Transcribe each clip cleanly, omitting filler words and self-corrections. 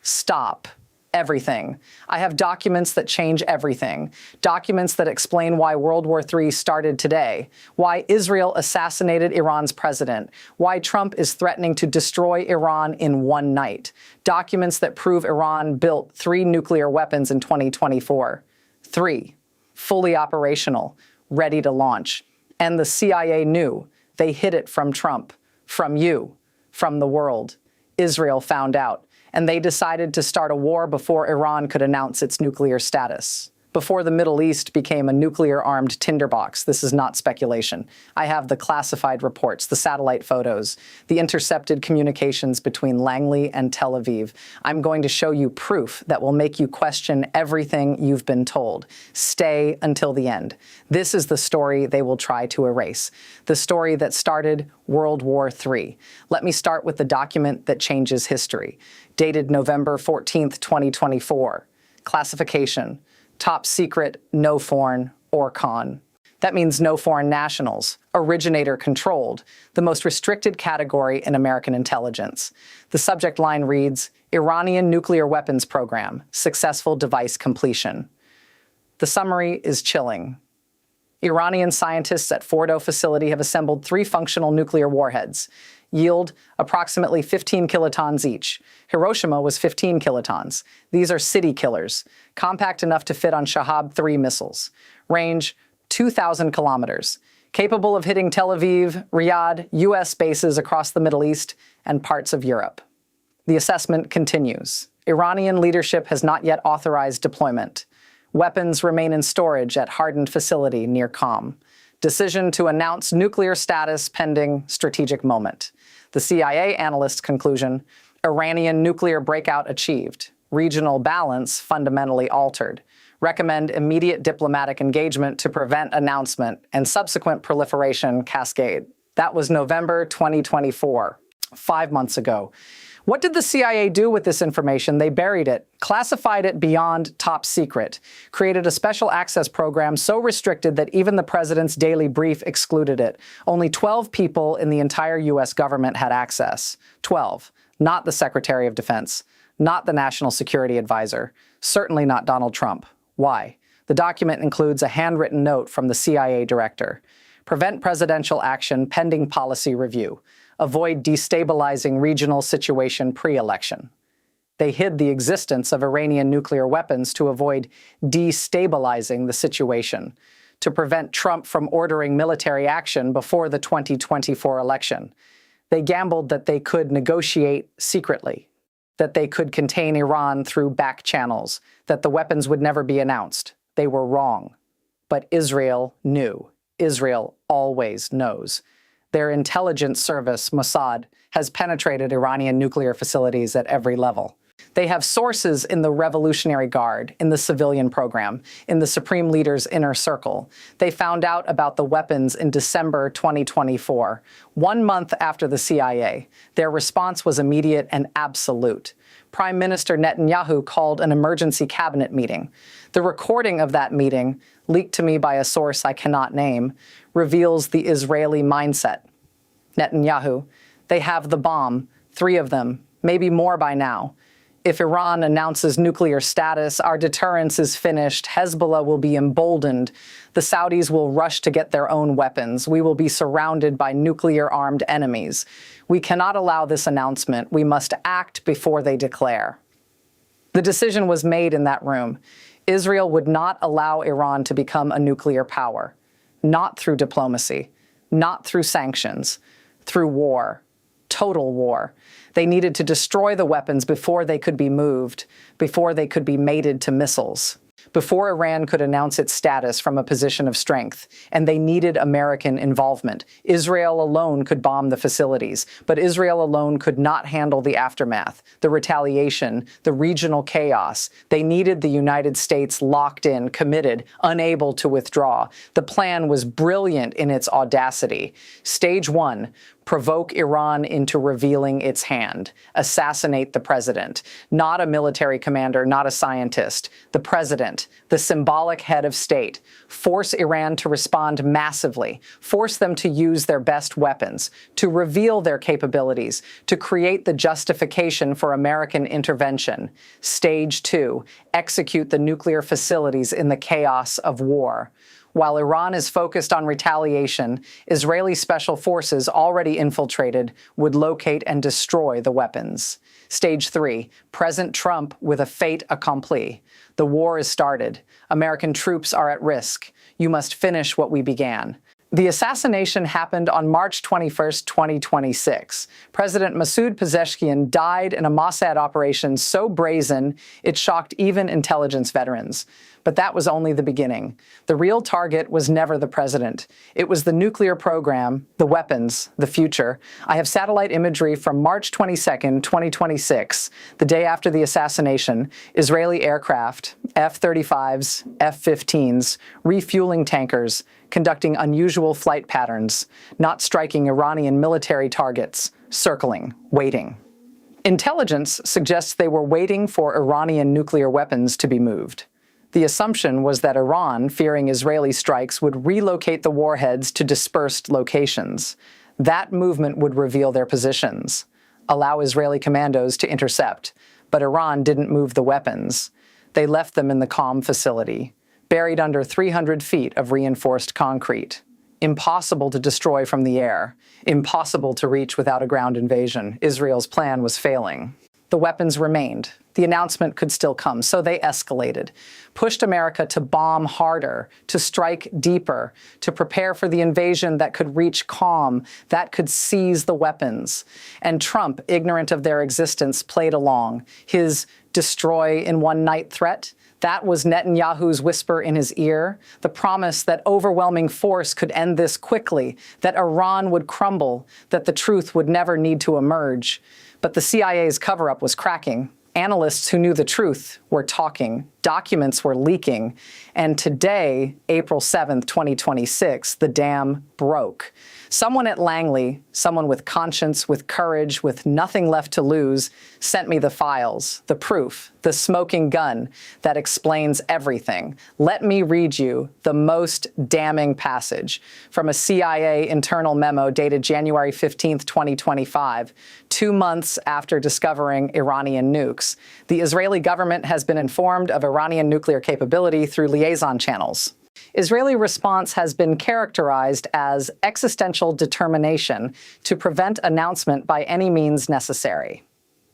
Stop. Everything. I have documents that change everything. Documents that explain why World War III started today, why Israel assassinated Iran's president, why Trump is threatening to destroy Iran in one night. Documents that prove Iran built 3 nuclear weapons in 2024. 3. Fully operational, ready to launch. And the CIA knew. They hid it from Trump, from you, from the world. Israel found out. And they decided to start a war before Iran could announce its nuclear status. Before the Middle East became a nuclear-armed tinderbox. This is not speculation. I have the classified reports, the satellite photos, the intercepted communications between Langley and Tel Aviv. I'm going to show you proof that will make you question everything you've been told. Stay until the end. This is the story they will try to erase. The story that started World War III. Let me start with the document that changes history. Dated November 14th, 2024. Classification. Top secret, no foreign or con. That means no foreign nationals, originator controlled, the most restricted category in American intelligence. The subject line reads, Iranian nuclear weapons program, successful device completion. The summary is chilling. Iranian scientists at Fordo facility have assembled 3 functional nuclear warheads. Yield approximately 15 kilotons each. Hiroshima was 15 kilotons. These are city killers, compact enough to fit on Shahab-3 missiles. Range 2,000 kilometers. Capable of hitting Tel Aviv, Riyadh, U.S. bases across the Middle East, and parts of Europe. The assessment continues. Iranian leadership has not yet authorized deployment. Weapons remain in storage at hardened facility near Qom. Decision to announce nuclear status pending strategic moment. The CIA analyst's conclusion, Iranian nuclear breakout achieved. Regional balance fundamentally altered. Recommend immediate diplomatic engagement to prevent announcement and subsequent proliferation cascade. That was November 2024, 5 months ago. What did the CIA do with this information? They buried it, classified it beyond top secret, created a special access program so restricted that even the president's daily brief excluded it. Only 12 people in the entire U.S. government had access. 12. Not the Secretary of Defense, not the National Security Advisor, certainly not Donald Trump. Why? The document includes a handwritten note from the CIA director. Prevent presidential action pending policy review. Avoid destabilizing regional situation pre-election. They hid the existence of Iranian nuclear weapons to avoid destabilizing the situation, to prevent Trump from ordering military action before the 2024 election. They gambled that they could negotiate secretly, that they could contain Iran through back channels, that the weapons would never be announced. They were wrong. But Israel knew. Israel always knows. Their intelligence service, Mossad, has penetrated Iranian nuclear facilities at every level. They have sources in the Revolutionary Guard, in the civilian program, in the Supreme Leader's inner circle. They found out about the weapons in December 2024, 1 month after the CIA. Their response was immediate and absolute. Prime Minister Netanyahu called an emergency cabinet meeting. The recording of that meeting, leaked to me by a source I cannot name, reveals the Israeli mindset. Netanyahu, they have the bomb, 3 of them, maybe more by now. If Iran announces nuclear status, our deterrence is finished, Hezbollah will be emboldened, the Saudis will rush to get their own weapons, we will be surrounded by nuclear-armed enemies. We cannot allow this announcement, we must act before they declare. The decision was made in that room. Israel would not allow Iran to become a nuclear power. Not through diplomacy, not through sanctions, through war. Total war. They needed to destroy the weapons before they could be moved, before they could be mated to missiles, before Iran could announce its status from a position of strength, and they needed American involvement. Israel alone could bomb the facilities, but Israel alone could not handle the aftermath, the retaliation, the regional chaos. They needed the United States locked in, committed, unable to withdraw. The plan was brilliant in its audacity. Stage 1, provoke Iran into revealing its hand, assassinate the president, not a military commander, not a scientist, the president, the symbolic head of state, force Iran to respond massively, force them to use their best weapons, to reveal their capabilities, to create the justification for American intervention. Stage 2, execute the nuclear facilities in the chaos of war. While Iran is focused on retaliation, Israeli special forces already infiltrated would locate and destroy the weapons. Stage 3, President Trump with a fait accompli. The war is started. American troops are at risk. You must finish what we began. The assassination happened on March 21, 2026. President Masoud Pezeshkian died in a Mossad operation so brazen it shocked even intelligence veterans. But that was only the beginning. The real target was never the president. It was the nuclear program, the weapons, the future. I have satellite imagery from March 22, 2026, the day after the assassination. Israeli aircraft, F-35s, F-15s, refueling tankers, conducting unusual flight patterns, not striking Iranian military targets, circling, waiting. Intelligence suggests they were waiting for Iranian nuclear weapons to be moved. The assumption was that Iran, fearing Israeli strikes, would relocate the warheads to dispersed locations. That movement would reveal their positions, allow Israeli commandos to intercept. But Iran didn't move the weapons. They left them in the Qom facility, buried under 300 feet of reinforced concrete. Impossible to destroy from the air, impossible to reach without a ground invasion. Israel's plan was failing. The weapons remained. The announcement could still come, so they escalated, pushed America to bomb harder, to strike deeper, to prepare for the invasion that could reach Qom, that could seize the weapons. And Trump, ignorant of their existence, played along. His destroy in one night threat, that was Netanyahu's whisper in his ear, the promise that overwhelming force could end this quickly, that Iran would crumble, that the truth would never need to emerge. But the CIA's cover-up was cracking. Analysts who knew the truth were talking. Documents were leaking. And today, April 7th, 2026, the dam broke. Someone at Langley, someone with conscience, with courage, with nothing left to lose, sent me the files, the proof, the smoking gun that explains everything. Let me read you the most damning passage from a CIA internal memo dated January 15th, 2025, 2 months after discovering Iranian nukes. The Israeli government has been informed of Iranian nuclear capability through liaison channels. Israeli response has been characterized as existential determination to prevent announcement by any means necessary.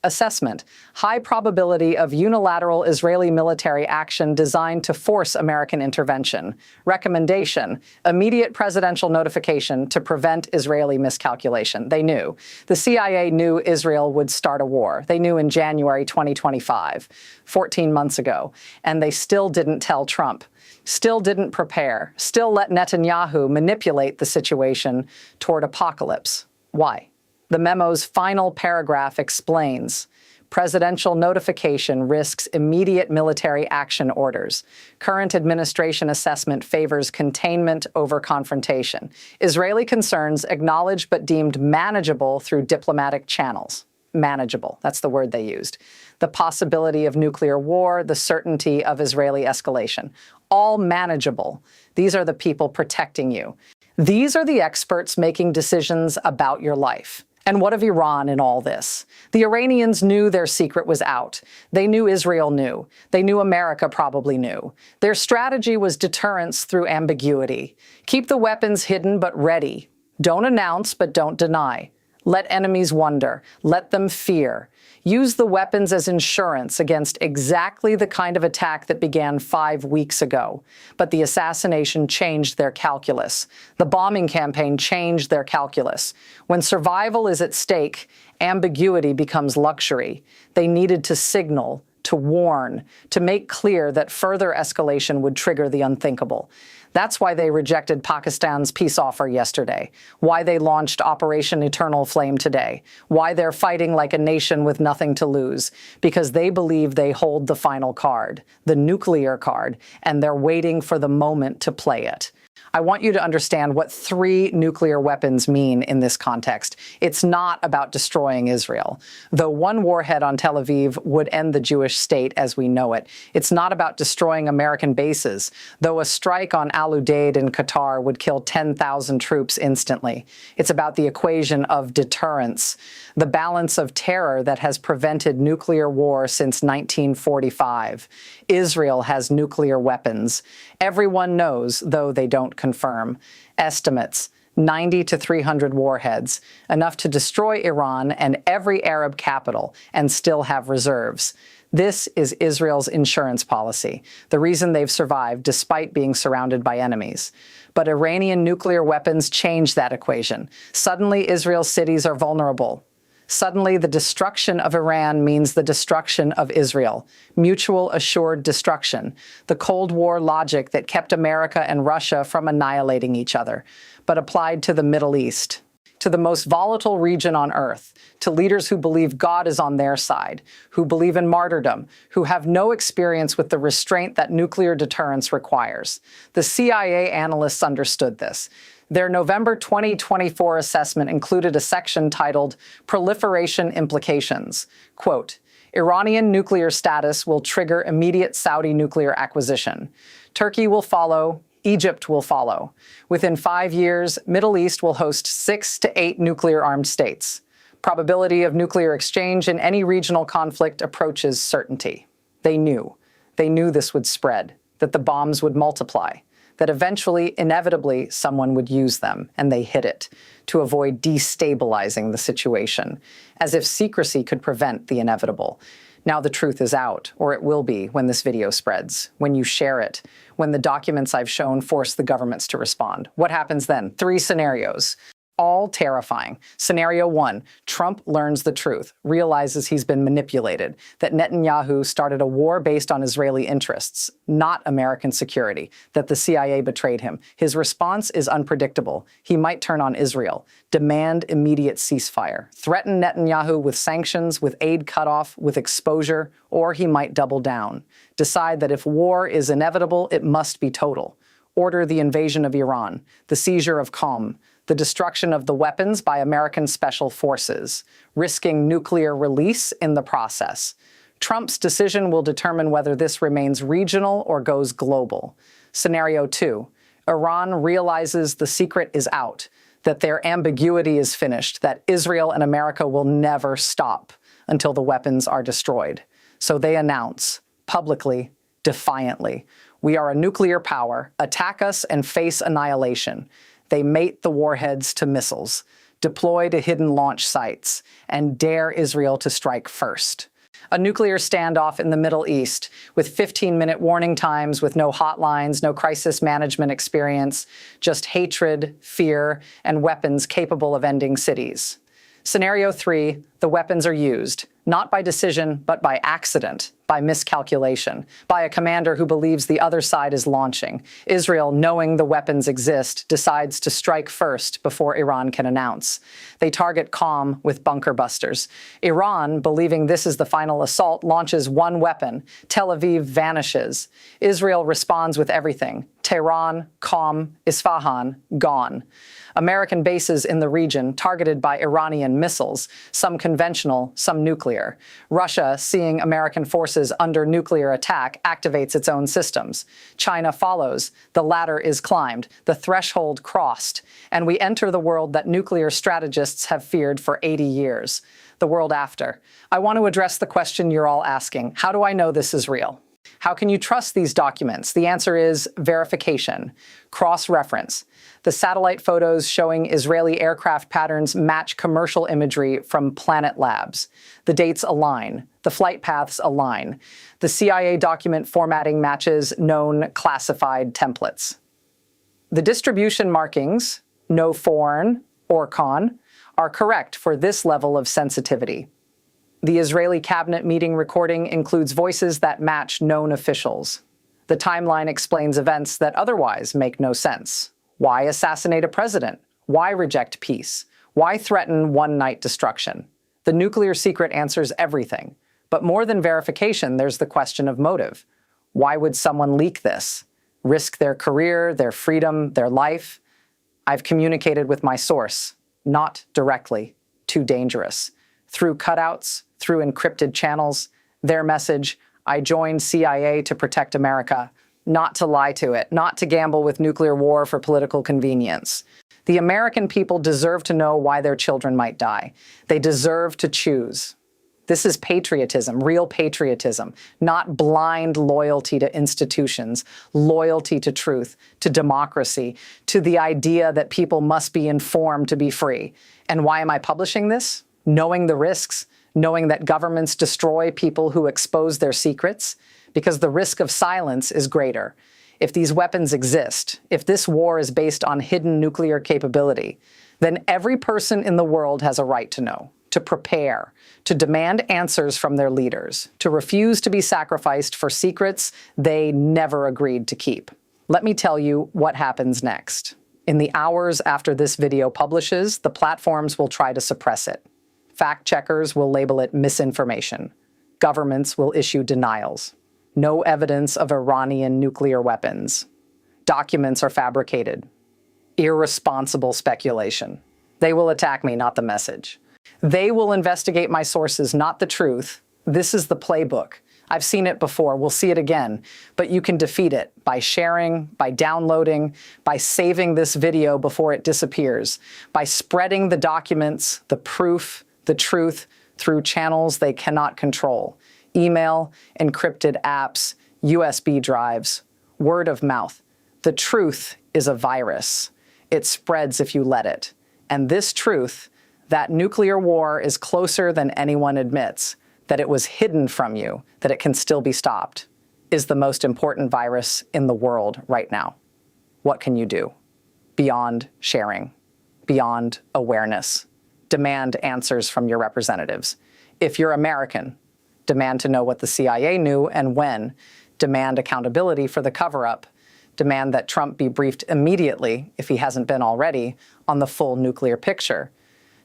Assessment: high probability of unilateral Israeli military action designed to force American intervention. Recommendation: immediate presidential notification to prevent Israeli miscalculation. They knew. The CIA knew Israel would start a war. They knew in January 2025, 14 months ago, and they still didn't tell Trump. Still didn't prepare, still let Netanyahu manipulate the situation toward apocalypse. Why? The memo's final paragraph explains, presidential notification risks immediate military action orders. Current administration assessment favors containment over confrontation. Israeli concerns acknowledged but deemed manageable through diplomatic channels. Manageable, that's the word they used. The possibility of nuclear war, the certainty of Israeli escalation. All manageable. These are the people protecting you. These are the experts making decisions about your life. And what of Iran in all this? The Iranians knew their secret was out. They knew Israel knew. They knew America probably knew. Their strategy was deterrence through ambiguity. Keep the weapons hidden but ready. Don't announce but don't deny. Let enemies wonder. Let them fear. Use the weapons as insurance against exactly the kind of attack that began 5 weeks ago. But the assassination changed their calculus. The bombing campaign changed their calculus. When survival is at stake, ambiguity becomes luxury. They needed to signal, to warn, to make clear that further escalation would trigger the unthinkable. That's why they rejected Pakistan's peace offer yesterday, why they launched Operation Eternal Flame today, why they're fighting like a nation with nothing to lose, because they believe they hold the final card, the nuclear card, and they're waiting for the moment to play it. I want you to understand what 3 nuclear weapons mean in this context. It's not about destroying Israel. Though one warhead on Tel Aviv would end the Jewish state as we know it, it's not about destroying American bases, though a strike on Al Udeid in Qatar would kill 10,000 troops instantly. It's about the equation of deterrence, the balance of terror that has prevented nuclear war since 1945. Israel has nuclear weapons. Everyone knows, though they don't confirm. Estimates: 90 to 300 warheads, enough to destroy Iran and every Arab capital and still have reserves. This is Israel's insurance policy, the reason they've survived despite being surrounded by enemies. But Iranian nuclear weapons change that equation. Suddenly, Israel's cities are vulnerable. Suddenly, the destruction of Iran means the destruction of Israel. Mutual assured destruction. The Cold War logic that kept America and Russia from annihilating each other, but applied to the Middle East, to the most volatile region on earth, to leaders who believe God is on their side, who believe in martyrdom, who have no experience with the restraint that nuclear deterrence requires. The CIA analysts understood this. Their November 2024 assessment included a section titled Proliferation Implications. Quote, Iranian nuclear status will trigger immediate Saudi nuclear acquisition. Turkey will follow. Egypt will follow. Within 5 years, Middle East will host 6 to 8 nuclear-armed states. Probability of nuclear exchange in any regional conflict approaches certainty. They knew. They knew this would spread, that the bombs would multiply, that eventually, inevitably, someone would use them, and they hid it, to avoid destabilizing the situation, as if secrecy could prevent the inevitable. Now the truth is out, or it will be when this video spreads, when you share it, when the documents I've shown force the governments to respond. What happens then? 3 scenarios. All terrifying. Scenario 1, Trump learns the truth, realizes he's been manipulated, that Netanyahu started a war based on Israeli interests, not American security, that the CIA betrayed him. His response is unpredictable. He might turn on Israel, demand immediate ceasefire, threaten Netanyahu with sanctions, with aid cutoff, with exposure, or he might double down, decide that if war is inevitable, it must be total, order the invasion of Iran, the seizure of Qom, the destruction of the weapons by American special forces, risking nuclear release in the process. Trump's decision will determine whether this remains regional or goes global. Scenario 2, Iran realizes the secret is out, that their ambiguity is finished, that Israel and America will never stop until the weapons are destroyed. So they announce, publicly, defiantly, we are a nuclear power, attack us and face annihilation. They mate the warheads to missiles, deploy to hidden launch sites, and dare Israel to strike first. A nuclear standoff in the Middle East, with 15-minute warning times, with no hotlines, no crisis management experience, just hatred, fear, and weapons capable of ending cities. Scenario 3, the weapons are used, not by decision, but by accident, by miscalculation, by a commander who believes the other side is launching. Israel, knowing the weapons exist, decides to strike first before Iran can announce. They target Qom with bunker busters. Iran, believing this is the final assault, launches one weapon. Tel Aviv vanishes. Israel responds with everything. Tehran, Qom, Isfahan, gone. American bases in the region targeted by Iranian missiles, some conventional, some nuclear. Russia, seeing American forces under nuclear attack, activates its own systems. China follows. The ladder is climbed, the threshold crossed, and we enter the world that nuclear strategists have feared for 80 years, the world after. I want to address the question you're all asking. How do I know this is real? How can you trust these documents? The answer is verification, cross-reference. The satellite photos showing Israeli aircraft patterns match commercial imagery from Planet Labs. The dates align. The flight paths align. The CIA document formatting matches known classified templates. The distribution markings, no foreign or con, are correct for this level of sensitivity. The Israeli cabinet meeting recording includes voices that match known officials. The timeline explains events that otherwise make no sense. Why assassinate a president? Why reject peace? Why threaten one-night destruction? The nuclear secret answers everything. But more than verification, there's the question of motive. Why would someone leak this? Risk their career, their freedom, their life? I've communicated with my source, not directly. Too dangerous. Through cutouts, through encrypted channels. Their message, I joined CIA to protect America, not to lie to it, not to gamble with nuclear war for political convenience. The American people deserve to know why their children might die. They deserve to choose. This is patriotism, real patriotism, not blind loyalty to institutions, loyalty to truth, to democracy, to the idea that people must be informed to be free. And why am I publishing this? Knowing the risks, knowing that governments destroy people who expose their secrets, because the risk of silence is greater. If these weapons exist, if this war is based on hidden nuclear capability, then every person in the world has a right to know, to prepare, to demand answers from their leaders, to refuse to be sacrificed for secrets they never agreed to keep. Let me tell you what happens next. In the hours after this video publishes, the platforms will try to suppress it. Fact-checkers will label it misinformation. Governments will issue denials. No evidence of Iranian nuclear weapons. Documents are fabricated. Irresponsible speculation. They will attack me, not the message. They will investigate my sources, not the truth. This is the playbook. I've seen it before, we'll see it again, but you can defeat it by sharing, by downloading, by saving this video before it disappears, by spreading the documents, the proof, the truth through channels they cannot control. Email, encrypted apps, USB drives, word of mouth. The truth is a virus. It spreads if you let it. And this truth, that nuclear war is closer than anyone admits, that it was hidden from you, that it can still be stopped, is the most important virus in the world right now. What can you do? Beyond sharing, beyond awareness. Demand answers from your representatives. If you're American, demand to know what the CIA knew and when. Demand accountability for the cover-up. Demand that Trump be briefed immediately, if he hasn't been already, on the full nuclear picture.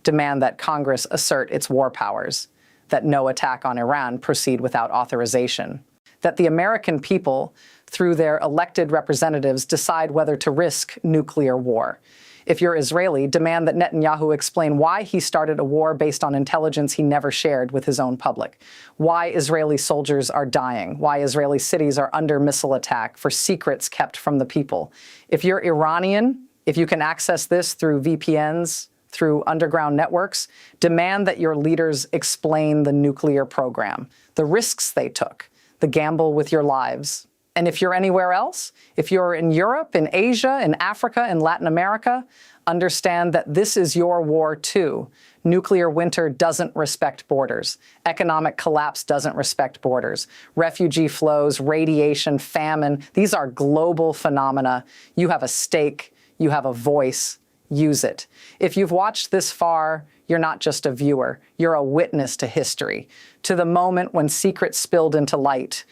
Demand that Congress assert its war powers. That no attack on Iran proceed without authorization. That the American people, through their elected representatives, decide whether to risk nuclear war. If you're Israeli, demand that Netanyahu explain why he started a war based on intelligence he never shared with his own public. Why Israeli soldiers are dying. Why Israeli cities are under missile attack for secrets kept from the people. If you're Iranian, if you can access this through VPNs, through underground networks, demand that your leaders explain the nuclear program, the risks they took, the gamble with your lives. And if you're anywhere else, if you're in Europe, in Asia, in Africa, in Latin America, understand that this is your war too. Nuclear winter doesn't respect borders. Economic collapse doesn't respect borders. Refugee flows, radiation, famine, these are global phenomena. You have a stake, you have a voice. Use it. If you've watched this far, you're not just a viewer. You're a witness to history, to the moment when secrets spilled into light,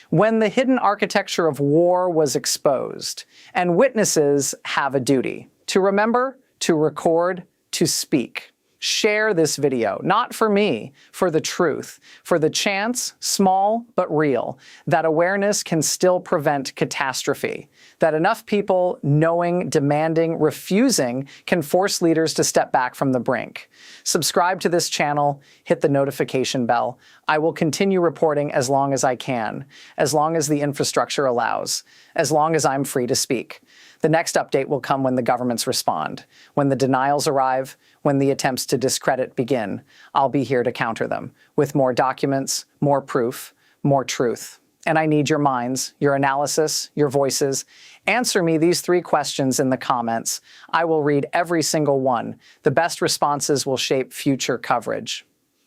when the hidden architecture of war was exposed. And witnesses have a duty to remember, to record, to speak. Share this video, not for me, for the truth, for the chance, small but real, that awareness can still prevent catastrophe, that enough people knowing, demanding, refusing can force leaders to step back from the brink. Subscribe to this channel, hit the notification bell. I will continue reporting as long as I can, as long as the infrastructure allows, as long as I'm free to speak. The next update will come when the governments respond, when the denials arrive, when the attempts to discredit begin. I'll be here to counter them, with more documents, more proof, more truth. And I need your minds, your analysis, your voices. Answer me these 3 questions in the comments. I will read every single one. The best responses will shape future coverage.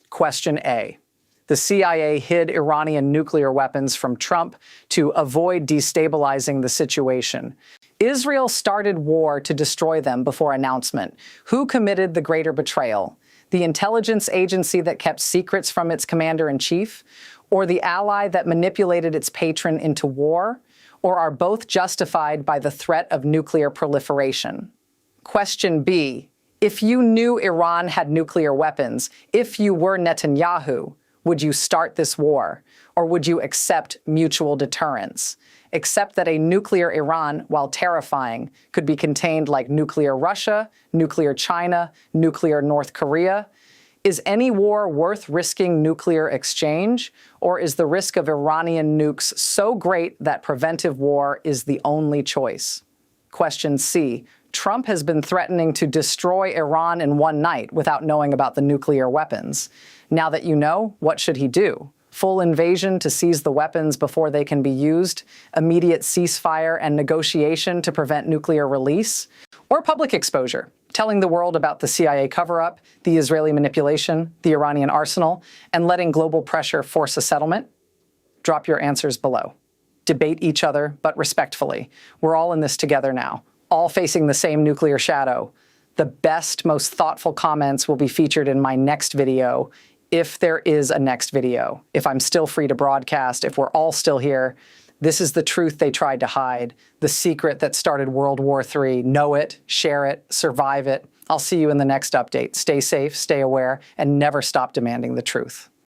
Question A. The CIA hid Iranian nuclear weapons from Trump to avoid destabilizing the situation. Israel started war to destroy them before announcement. Who committed the greater betrayal? The intelligence agency that kept secrets from its commander-in-chief? Or the ally that manipulated its patron into war? or are both justified by the threat of nuclear proliferation? Question B. If you knew Iran had nuclear weapons, if you were Netanyahu, would you start this war? Or would you accept mutual deterrence? Accept that a nuclear Iran, while terrifying, could be contained like nuclear Russia, nuclear China, nuclear North Korea? Is any war worth risking nuclear exchange? Or is the risk of Iranian nukes so great that preventive war is the only choice? Question C. Trump has been threatening to destroy Iran in one night without knowing about the nuclear weapons. Now that you know, what should he do? Full invasion to seize the weapons before they can be used? Immediate ceasefire and negotiation to prevent nuclear release? Or public exposure, telling the world about the CIA cover-up, the Israeli manipulation, the Iranian arsenal, and letting global pressure force a settlement? Drop your answers below. Debate each other, but respectfully. We're all in this together now, all facing the same nuclear shadow. The best, most thoughtful comments will be featured in my next video, if there is a next video, if I'm still free to broadcast, if we're all still here. This is the truth they tried to hide, the secret that started World War III. Know it, share it, survive it. I'll see you in the next update. Stay safe, stay aware, and never stop demanding the truth.